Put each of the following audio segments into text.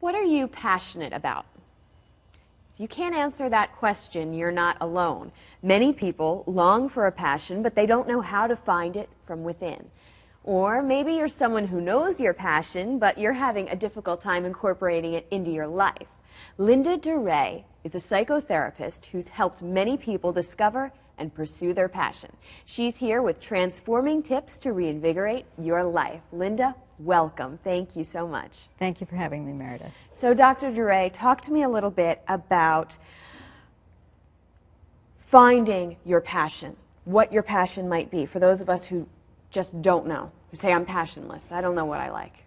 What are you passionate about? If you can't answer that question, you're not alone. Many people long for a passion, but they don't know how to find it from within. Or maybe you're someone who knows your passion, but you're having a difficult time incorporating it into your life. Linnda Durre is a psychotherapist who's helped many people discover and pursue their passion. She's here with transforming tips to reinvigorate your life. Linnda, welcome. Thank you so much. Thank you for having me, Meredith. So, Dr. Durre, talk to me a little bit about finding your passion, what your passion might be, for those of us who just don't know, who say, I'm passionless, I don't know what I like.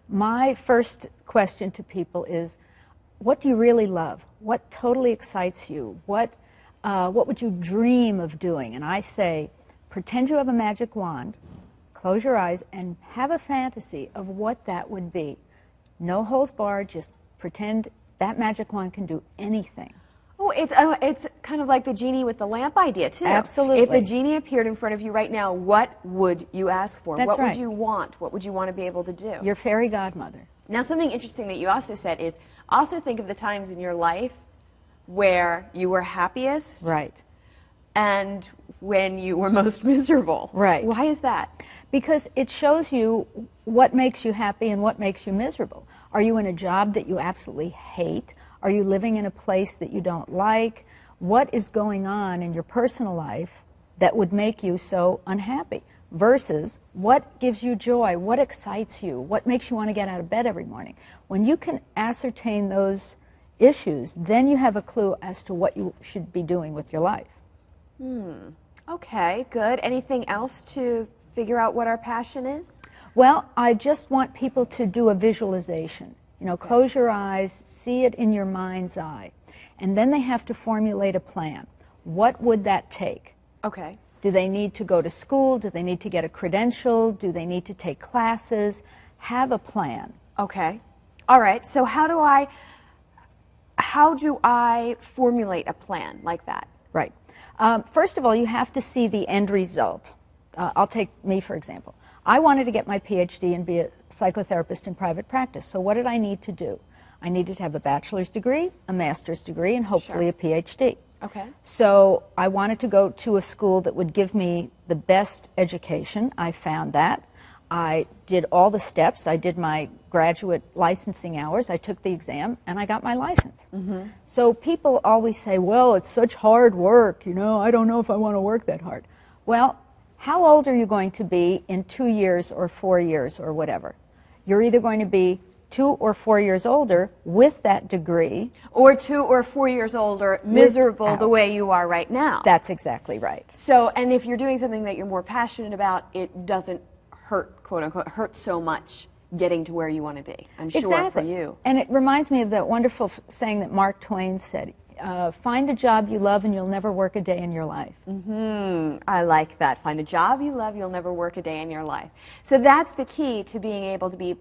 My first question to people is, what do you really love? What totally excites you? What would you dream of doing? And I say, pretend you have a magic wand, close your eyes, and have a fantasy of what that would be. No holds barred, just pretend that magic wand can do anything. Oh, it's kind of like the genie with the lamp idea, too. Absolutely. If a genie appeared in front of you right now, what would you ask for? That's what right. would you want? What would you want to be able to do? Your fairy godmother. Now, something interesting that you also said is also think of the times in your life where you were happiest. Right. And when you were most miserable. Right. Why is that? Because it shows you what makes you happy and what makes you miserable. Are you in a job that you absolutely hate? Are you living in a place that you don't like? What is going on in your personal life that would make you so unhappy? Versus what gives you joy? What excites you? What makes you want to get out of bed every morning? When you can ascertain those issues, then you have a clue as to what you should be doing with your life. Okay, good. Anything else to figure out what our passion is? Well, I just want people to do a visualization. You know, close your eyes, see it in your mind's eye, and then they have to formulate a plan. What would that take? Okay. Do they need to go to school? Do they need to get a credential? Do they need to take classes? Have a plan. Okay. All right. So how do I formulate a plan like that? Right. First of all, you have to see the end result. I'll take me, for example. I wanted to get my PhD and be a psychotherapist in private practice. So what did I need to do? I needed to have a bachelor's degree, a master's degree, and hopefully a PhD. Okay. So I wanted to go to a school that would give me the best education. I found that. I did all the steps. I did my graduate licensing hours. I took the exam, and I got my license. So people always say, well, it's such hard work, you know, I don't know if I want to work that hard. Well, how old are you going to be in 2 years or 4 years or whatever? You're either going to be 2 or 4 years older with that degree. Or 2 or 4 years older, miserable the way you are right now. That's exactly right. So, and if you're doing something that you're more passionate about, it doesn't hurt, quote unquote, hurt so much getting to where you want to be, I'm sure, for you. And it reminds me of that wonderful saying that Mark Twain said, find a job you love and you'll never work a day in your life. I like that. Find a job you love, you'll never work a day in your life. So that's the key to being able to be,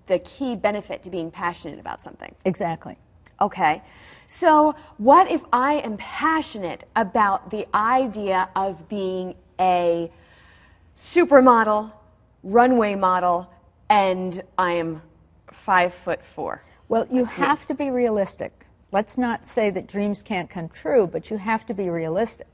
the key benefit to being passionate about something. Exactly. Okay. So what if I am passionate about the idea of being a supermodel, runway model, and I am 5'4"? Well, you have to be realistic. Let's not say that dreams can't come true, but you have to be realistic.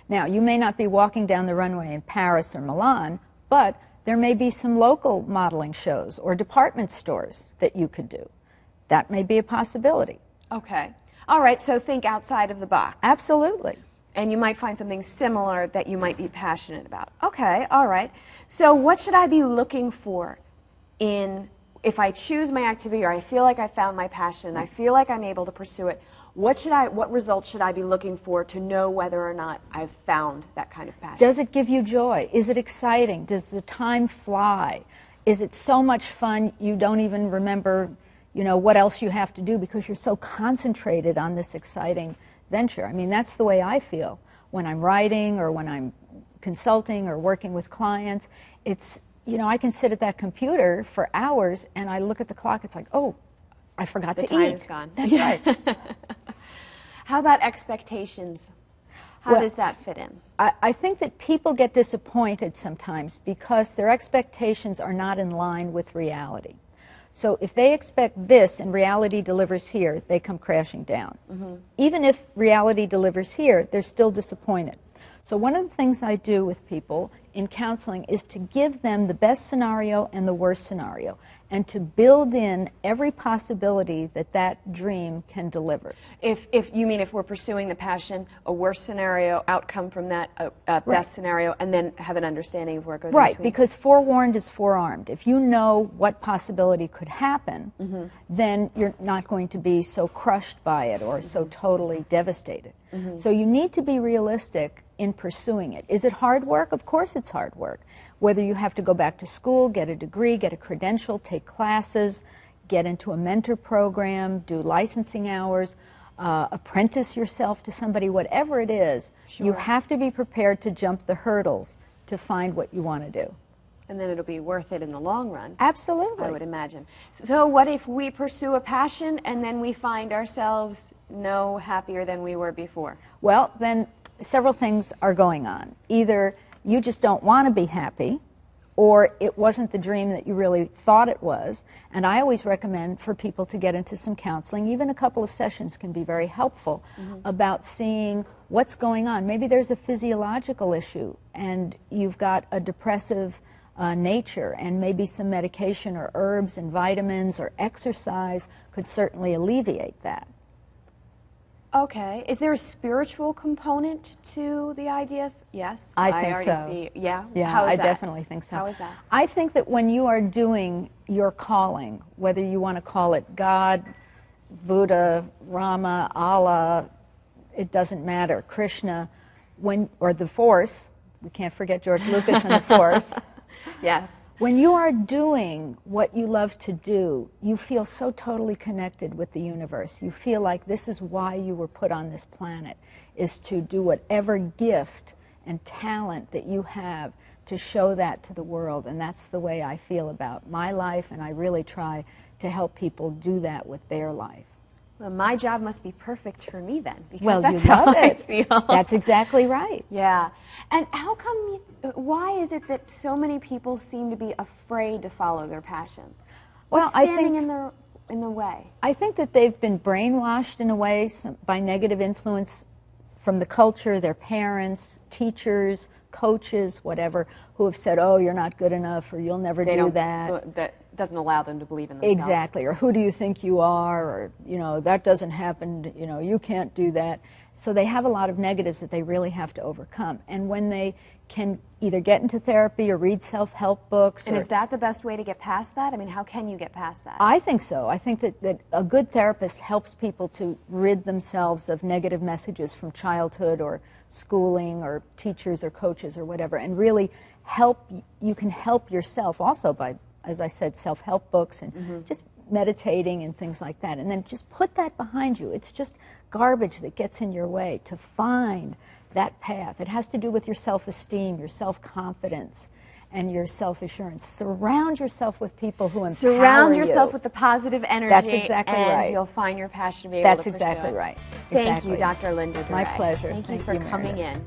Now, you may not be walking down the runway in Paris or Milan, but there may be some local modeling shows or department stores that you could do. That may be a possibility. Okay. All right, so think outside of the box. Absolutely. And you might find something similar that you might be passionate about. Okay, all right. So what should I be looking for if I choose my activity, or I feel like I found my passion, I feel like I'm able to pursue it, what results should I be looking for to know whether or not I've found that kind of passion? Does it give you joy? Is it exciting? Does the time fly? Is it so much fun you don't even remember, you know, what else you have to do because you're so concentrated on this exciting venture? I mean, that's the way I feel when I'm writing or when I'm consulting or working with clients. It's, you know, I can sit at that computer for hours and I look at the clock, it's like, oh, I forgot to eat. The time is gone. That's right. How about expectations? How does that fit in? I think that people get disappointed sometimes because their expectations are not in line with reality. So if they expect this and reality delivers here, they come crashing down. Even if reality delivers here, they're still disappointed. So one of the things I do with people in counseling is to give them the best scenario and the worst scenario, and to build in every possibility that that dream can deliver. If you mean if we're pursuing the passion, a worst scenario outcome from that, Right. best scenario, and then have an understanding of where it goes Right, in between. because forewarned is forearmed. If you know what possibility could happen, then you're not going to be so crushed by it or so totally devastated. So you need to be realistic in pursuing it. Is it hard work? Of course it's hard work. Whether you have to go back to school, get a degree, get a credential, take classes, get into a mentor program, do licensing hours, apprentice yourself to somebody, whatever it is, you have to be prepared to jump the hurdles to find what you want to do. And then it'll be worth it in the long run. Absolutely. I would imagine. So what if we pursue a passion and then we find ourselves no happier than we were before? Well, then several things are going on. Either you just don't want to be happy, or it wasn't the dream that you really thought it was. And I always recommend for people to get into some counseling. Even a couple of sessions can be very helpful about seeing what's going on. Maybe there's a physiological issue and you've got a depressive nature, and maybe some medication or herbs and vitamins or exercise could certainly alleviate that. Okay. Is there a spiritual component to the idea of, yes? I think already so. see. Yeah? Yeah, How is I that? definitely think so. How is that? I think that when you are doing your calling, whether you want to call it God, Buddha, Rama, Allah, it doesn't matter, Krishna, or the Force, we can't forget George Lucas and the Force. Yes. When you are doing what you love to do, you feel so totally connected with the universe. You feel like this is why you were put on this planet, is to do whatever gift and talent that you have to show that to the world. And that's the way I feel about my life, and I really try to help people do that with their life. Well, my job must be perfect for me then, because Well, that's you love how I it. feel. That's exactly right. Yeah. And how come, why is it that so many people seem to be afraid to follow their passion? Well, What's standing in the way? I think that they've been brainwashed in a way by negative influence from the culture, their parents, teachers, coaches, whatever, who have said, oh, you're not good enough, or you'll never do that. That doesn't allow them to believe in themselves. Exactly, or who do you think you are, or, that doesn't happen, you can't do that. So they have a lot of negatives that they really have to overcome. And when they can either get into therapy or read self-help books. And is that the best way to get past that? I mean, how can you get past that? I think so. I think that a good therapist helps people to rid themselves of negative messages from childhood or schooling or teachers or coaches or whatever, and really you can help yourself also by, as I said, self-help books and just meditating and things like that. And then just put that behind you. It's just garbage that gets in your way to find that path. It has to do with your self-esteem, your self-confidence, and your self-assurance. Surround yourself with people who empower you. Surround yourself with the positive energy. That's exactly right. And you'll find your passion to be able to pursue it. That's exactly right. Thank you, Dr. Linnda Durre. My pleasure. Thank you for coming in.